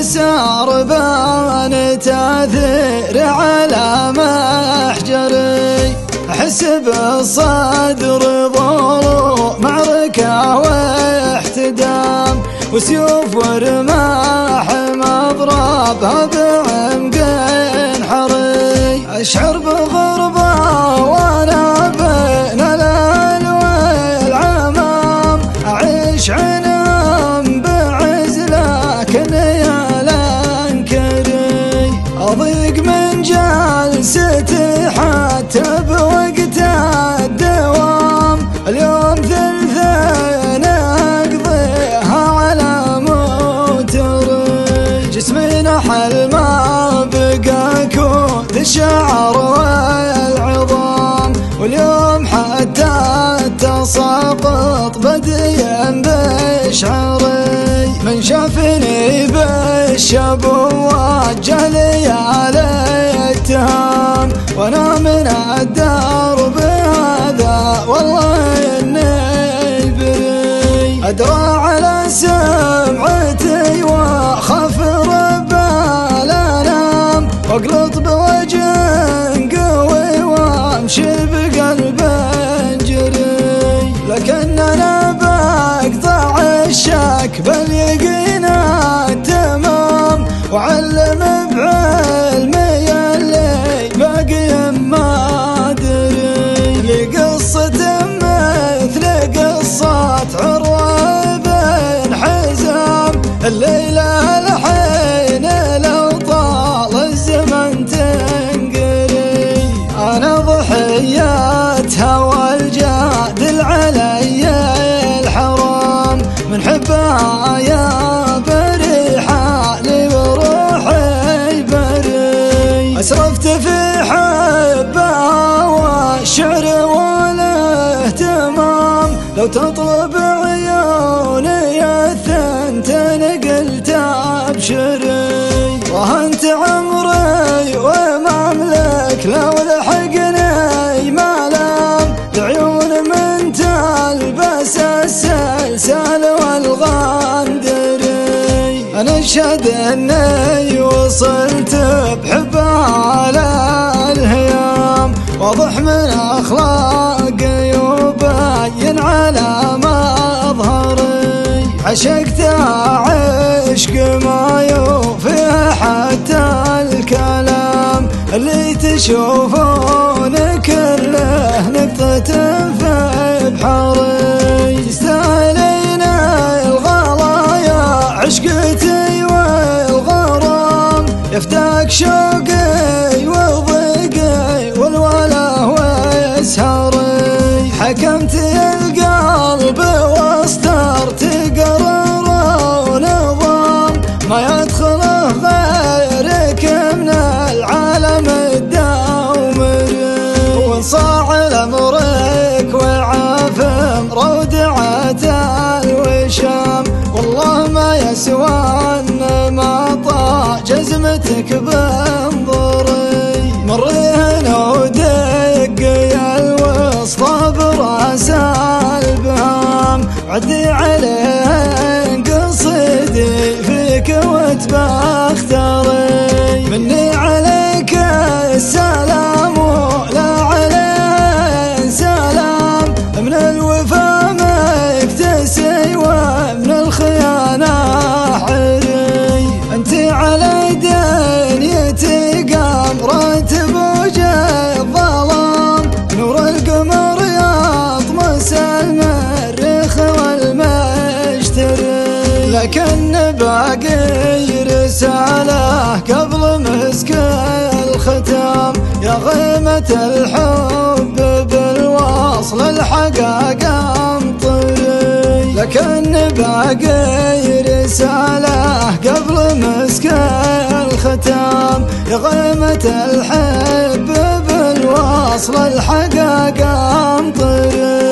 اليسار بان تاثير على محجري، أحس بالصدر ضلوع معركة واحتدام، وسيوف ورماح مضربها بعمق حري، أشعر بغربة وأنا بين الأهل والعمام، أعيش عنام بعز لكن يا لانكري، أضيق من جلستي حتى بوقت الدوام، اليوم ثلثين أقضيها على موتري، جسمي نحل ما بقى كود الشعر والعظام، واليوم حتى التساقط بدين بشعري، من شافني بالشبو وجه لي الاتهام، وانا من الدرب هذا والله اني بري، ادرى على سمعتي واخاف رب الانام، واقلط بوجه قوي وامشي بقلب جري، لكننا بقطع الشك باليقين التمام، وعلم بعلمي اللي باقي ما ادري، لقصة مثل قصة عروة بن حزام، الليلة الحين لو طال الزمن تنقري، أنا ضحيتها والجادل علي الحرام، من حبها يا بري حالي وروحي بري، أسرفت في حبها والشعر والاهتمام، لو تطلب عيوني الثنتين قلت أبشري، وهنت عمري وما أملك لو لحقني مالام، العيون من تلبس السلسال والغندري، أنا أشهد أني وصلت بحبها للهيام، واضح من أخلاقي وباين على مظهري، عشقتها عشق ما يوفيه حتى الكلام، اللي تشوفون كله نقطة في بحري، تستاهلين الغلايا عشقتي والغرام، يفتاك شوقي وضيقي والولا ويسهري، حكمت القلب واسترت قرار ونظام، ما يدخله غيرك من العالم الداومري، وانصاع لامرك وعافم رودعة الوشام، والله ما يسوى ان ما طا جزمتك بانظري، مريهن ودق يا الوسطى براس البهام، عدي عليهن قصيدي فيك وتبختري، مني عليك السلام ولا عليه سلام، من الوفا مكتسي ومن الخيانة حري، انت علي دنيتي قمرة بوجه الظلام، نور القمر يطمس المريخ والمشتري، لكن باقي رسالة قبل مسك الختام، يا غيمة الحب بالوصل الحقاق امطري، لكن باقي رسالة قبل مسك الختام، يا غيمة الحب بالوصل الحقاق امطري.